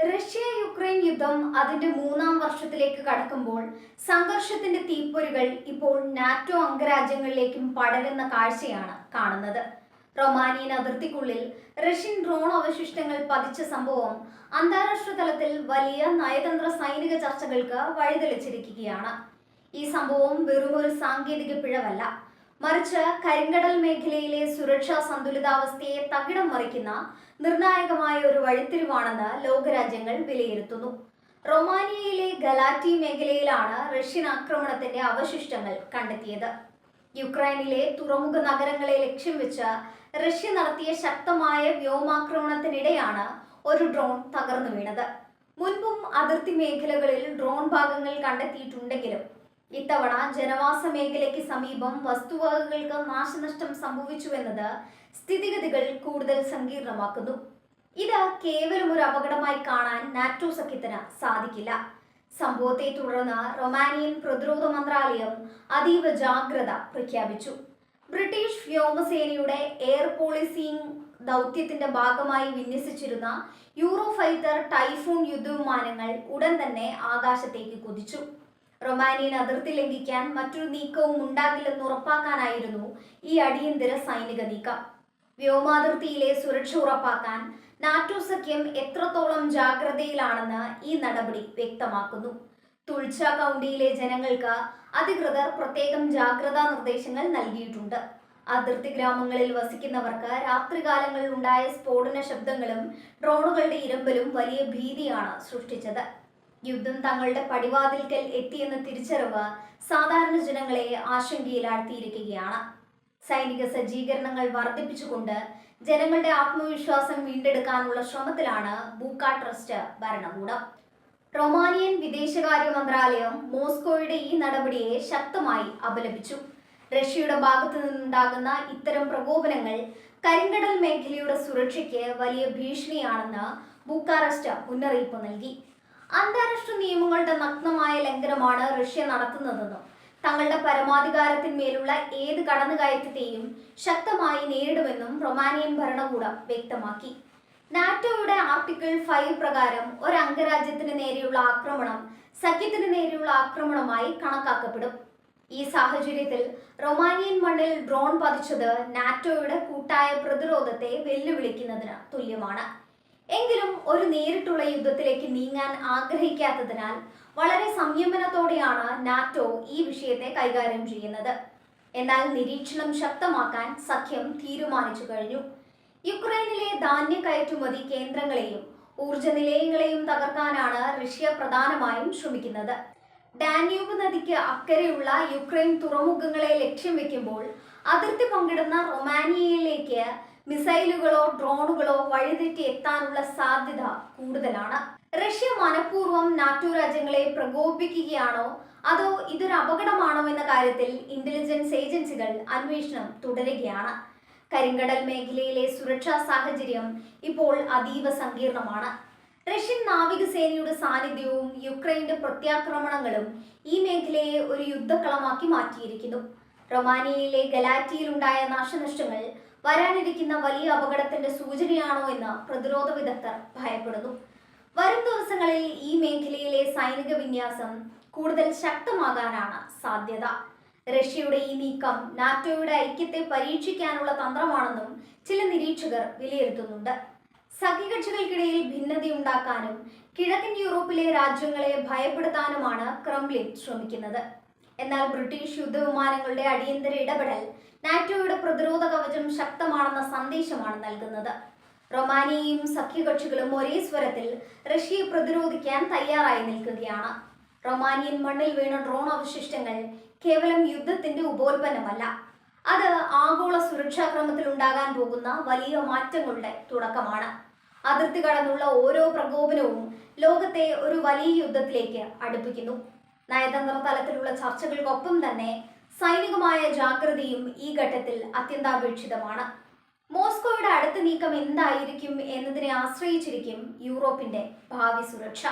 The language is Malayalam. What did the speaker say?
റഷ്യ യുക്രൈൻ യുദ്ധം അതിന്റെ മൂന്നാം വർഷത്തിലേക്ക് കടക്കുമ്പോൾ സംഘർഷത്തിന്റെ തീപ്പൊരികൾ ഇപ്പോൾ നാറ്റോ അംഗരാജ്യങ്ങളിലേക്കും പടരുന്ന കാഴ്ചയാണ് കാണുന്നത്. റൊമാനിയൻ അതിർത്തിക്കുള്ളിൽ റഷ്യൻ ഡ്രോൺ അവശിഷ്ടങ്ങൾ പതിച്ച സംഭവം അന്താരാഷ്ട്ര തലത്തിൽ വലിയ നയതന്ത്ര സൈനിക ചർച്ചകൾക്ക് വഴിതെളിച്ചിരിക്കുകയാണ്. ഈ സംഭവം വെറുമൊരു സാങ്കേതിക പിഴവല്ല, മറിച്ച് കരിങ്കടൽ മേഖലയിലെ സുരക്ഷാ സന്തുലിതാവസ്ഥയെ തകിടം മറിക്കുന്ന നിർണായകമായ ഒരു വഴിത്തിരിവാണെന്ന് ലോകരാജ്യങ്ങൾ വിലയിരുത്തുന്നു. റൊമാനിയയിലെ ഗലാറ്റി മേഖലയിലാണ് റഷ്യൻ ആക്രമണത്തിന്റെ അവശിഷ്ടങ്ങൾ കണ്ടെത്തിയത്. യുക്രൈനിലെ തുറമുഖ നഗരങ്ങളെ ലക്ഷ്യം വെച്ച് റഷ്യ നടത്തിയ ശക്തമായ വ്യോമാക്രമണത്തിനിടെയാണ് ഒരു ഡ്രോൺ തകർന്നു വീണത്. മുൻപും അതിർത്തി മേഖലകളിൽ ഡ്രോൺ ഭാഗങ്ങൾ കണ്ടെത്തിയിട്ടുണ്ടെങ്കിലും ഇത്തവണ ജനവാസ മേഖലയ്ക്ക് സമീപം വസ്തുവകകൾക്ക് നാശനഷ്ടം സംഭവിച്ചുവെന്നത് സ്ഥിതിഗതികൾ കൂടുതൽ സങ്കീർണമാക്കുന്നു. ഇത് കേവലം ഒരു അപകടമായി കാണാൻ നാറ്റോ സഖ്യത്തിന് സാധിക്കില്ല. സംഭവത്തെ തുടർന്ന് റൊമാനിയൻ പ്രതിരോധ മന്ത്രാലയം അതീവ ജാഗ്രത പ്രഖ്യാപിച്ചു. ബ്രിട്ടീഷ് വ്യോമസേനയുടെ എയർ പോളിസിംഗ് ദൗത്യത്തിന്റെ ഭാഗമായി വിന്യസിച്ചിരുന്ന യൂറോഫൈറ്റർ ടൈഫൂൺ യുദ്ധവിമാനങ്ങൾ ഉടൻ തന്നെ ആകാശത്തേക്ക് കുതിച്ചു. റൊമാനിയൻ അതിർത്തി ലംഘിക്കാൻ മറ്റൊരു നീക്കവും ഉണ്ടാകില്ലെന്ന് ഉറപ്പാക്കാനായിരുന്നു ഈ അടിയന്തര സൈനിക നീക്കം. വ്യോമാതിർത്തിയിലെ സുരക്ഷ ഉറപ്പാക്കാൻ നാറ്റോ സഖ്യം എത്രത്തോളം ജാഗ്രതയിലാണെന്ന് ഈ നടപടി വ്യക്തമാക്കുന്നു. തുൾച്ച കൗണ്ടിയിലെ ജനങ്ങൾക്ക് അധികൃതർ പ്രത്യേകം ജാഗ്രതാ നിർദ്ദേശങ്ങൾ നൽകിയിട്ടുണ്ട്. അതിർത്തി ഗ്രാമങ്ങളിൽ വസിക്കുന്നവർക്ക് രാത്രികാലങ്ങളിൽ ഉണ്ടായ സ്ഫോടന ശബ്ദങ്ങളും ഡ്രോണുകളുടെ ഇരമ്പലും വലിയ ഭീതിയാണ് സൃഷ്ടിച്ചത്. യുദ്ധം തങ്ങളുടെ പടിവാതിൽക്കൽ എത്തിയെന്ന തിരിച്ചറിവ് സാധാരണ ജനങ്ങളെ ആശങ്കയിലാഴ്ത്തിയിരിക്കുകയാണ്. സൈനിക സജ്ജീകരണങ്ങൾ വർദ്ധിപ്പിച്ചുകൊണ്ട് ജനങ്ങളുടെ ആത്മവിശ്വാസം വീണ്ടെടുക്കാനുള്ള ശ്രമത്തിലാണ് ബൂക്കാട്രസ്റ്റ് ഭരണകൂടം. റൊമാനിയൻ വിദേശകാര്യ മന്ത്രാലയം മോസ്കോയുടെ ഈ നടപടിയെ ശക്തമായി അപലപിച്ചു. റഷ്യയുടെ ഭാഗത്തു നിന്നുണ്ടാകുന്ന ഇത്തരം പ്രകോപനങ്ങൾ കരിങ്കടൽ മേഖലയുടെ സുരക്ഷയ്ക്ക് വലിയ ഭീഷണിയാണെന്ന് ബൂക്കാറസ്റ്റ് മുന്നറിയിപ്പ് നൽകി. അന്താരാഷ്ട്ര നിയമങ്ങളുടെ നഗ്നമായ ലംഘനമാണ് റഷ്യ നടത്തുന്നതെന്നും തങ്ങളുടെ പരമാധികാരത്തിന്മേലുള്ള ഏത് കടന്നുകയറ്റത്തെയും ശക്തമായി നേരിടുമെന്നും റൊമാനിയൻ ഭരണകൂടം വ്യക്തമാക്കി. നാറ്റോയുടെ ആർട്ടിക്കിൾ 5 പ്രകാരം ഒരു അംഗരാജ്യത്തിന് നേരെയുള്ള ആക്രമണം സഖ്യത്തിന് നേരെയുള്ള ആക്രമണമായി കണക്കാക്കപ്പെടും. ഈ സാഹചര്യത്തിൽ റൊമാനിയൻ മണ്ണിൽ ഡ്രോൺ പതിച്ചത് നാറ്റോയുടെ കൂട്ടായ പ്രതിരോധത്തെ വെല്ലുവിളിക്കുന്നതിന് തുല്യമാണ്. എങ്കിലും ഒരു നേരിട്ടുള്ള യുദ്ധത്തിലേക്ക് നീങ്ങാൻ ആഗ്രഹിക്കാത്തതിനാൽ വളരെ സംയമനത്തോടെയാണ് നാറ്റോ ഈ വിഷയത്തെ കൈകാര്യം ചെയ്യുന്നത്. എന്നാൽ നിരീക്ഷണം ശക്തമാക്കാൻ സഖ്യം തീരുമാനിച്ചു കഴിഞ്ഞു. യുക്രൈനിലെ ധാന്യ കയറ്റുമതി കേന്ദ്രങ്ങളെയും ഊർജ നിലയങ്ങളെയും തകർക്കാനാണ് റഷ്യ പ്രധാനമായും ശ്രമിക്കുന്നത്. ഡാന്യൂബ് നദിക്ക് അക്കരെയുള്ള യുക്രൈൻ തുറമുഖങ്ങളെ ലക്ഷ്യം വെക്കുമ്പോൾ അതിർത്തി പങ്കിടുന്ന റൊമാനിയയിലേക്ക് മിസൈലുകളോ ഡ്രോണുകളോ വഴിതെറ്റി എത്താനുള്ള സാധ്യത കൂടുതലാണ്. റഷ്യ മനഃപൂർവ്വം നാറ്റോ രാജ്യങ്ങളെ പ്രകോപിപ്പിക്കുകയാണോ അതോ ഇതൊരു അപകടമാണോ എന്ന കാര്യത്തിൽ ഇന്റലിജൻസ് ഏജൻസികൾ അന്വേഷണം തുടരുകയാണ്. കരിങ്കടൽ മേഖലയിലെ സുരക്ഷാ സാഹചര്യം ഇപ്പോൾ അതീവ സങ്കീർണമാണ്. റഷ്യൻ നാവികസേനയുടെ സാന്നിധ്യവും യുക്രൈന്റെ പ്രത്യാക്രമണങ്ങളും ഈ മേഖലയെ ഒരു യുദ്ധക്കളമാക്കി മാറ്റിയിരിക്കുന്നു. റൊമാനിയയിലെ ഗലാറ്റിയിലുണ്ടായ നാശനഷ്ടങ്ങൾ വരാനിരിക്കുന്ന വലിയ അപകടത്തിന്റെ സൂചനയാണോ എന്ന് പ്രതിരോധ വിദഗ്ധർ ഭയപ്പെടുന്നു. വരും ദിവസങ്ങളിൽ ഈ മേഖലയിലെ സൈനിക വിന്യാസം കൂടുതൽ ശക്തമാകാനാണ് സാധ്യത. റഷ്യയുടെ ഈ നീക്കം നാറ്റോയുടെ ഐക്യത്തെ പരീക്ഷിക്കാനുള്ള തന്ത്രമാണെന്നും ചില നിരീക്ഷകർ വിലയിരുത്തുന്നുണ്ട്. സഖ്യകക്ഷികൾക്കിടയിൽ ഭിന്നതയുണ്ടാക്കാനും കിഴക്കൻ യൂറോപ്പിലെ രാജ്യങ്ങളെ ഭയപ്പെടുത്താനുമാണ് ക്രെംലിൻ ശ്രമിക്കുന്നത്. എന്നാൽ ബ്രിട്ടീഷ് യുദ്ധവിമാനങ്ങളുടെ അടിയന്തര ഇടപെടൽ നാറ്റോയുടെ പ്രതിരോധ കവചം ശക്തമാണെന്ന സന്ദേശമാണ് നൽകുന്നത്. റൊമാനിയയും സഖ്യകക്ഷികളും ഒരേ സ്വരത്തിൽ റഷ്യയെ പ്രതിരോധിക്കാൻ തയ്യാറായി നിൽക്കുകയാണ്. റൊമാനിയൻ മണ്ണിൽ വീണ ഡ്രോൺ അവശിഷ്ടങ്ങൾ കേവലം യുദ്ധത്തിന്റെ ഉപോൽപ്പന്നമല്ല, അത് ആഗോള സുരക്ഷാക്രമത്തിൽ ഉണ്ടാകാൻ പോകുന്ന വലിയ മാറ്റങ്ങളുടെ തുടക്കമാണ്. അതിർത്തി കടന്നുള്ള ഓരോ പ്രകോപനവും ലോകത്തെ ഒരു വലിയ യുദ്ധത്തിലേക്ക് അടുപ്പിക്കുന്നു. നയതന്ത്ര തലത്തിലുള്ള ചർച്ചകൾക്കൊപ്പം തന്നെ സൈനികമായ ജാഗ്രതയും ഈ ഘട്ടത്തിൽ അത്യന്താപേക്ഷിതമാണ്. മോസ്കോയുടെ അടുത്ത നീക്കം എന്തായിരിക്കും എന്നതിനെ ആശ്രയിച്ചിരിക്കും യൂറോപ്പിന്റെ ഭാവി സുരക്ഷ.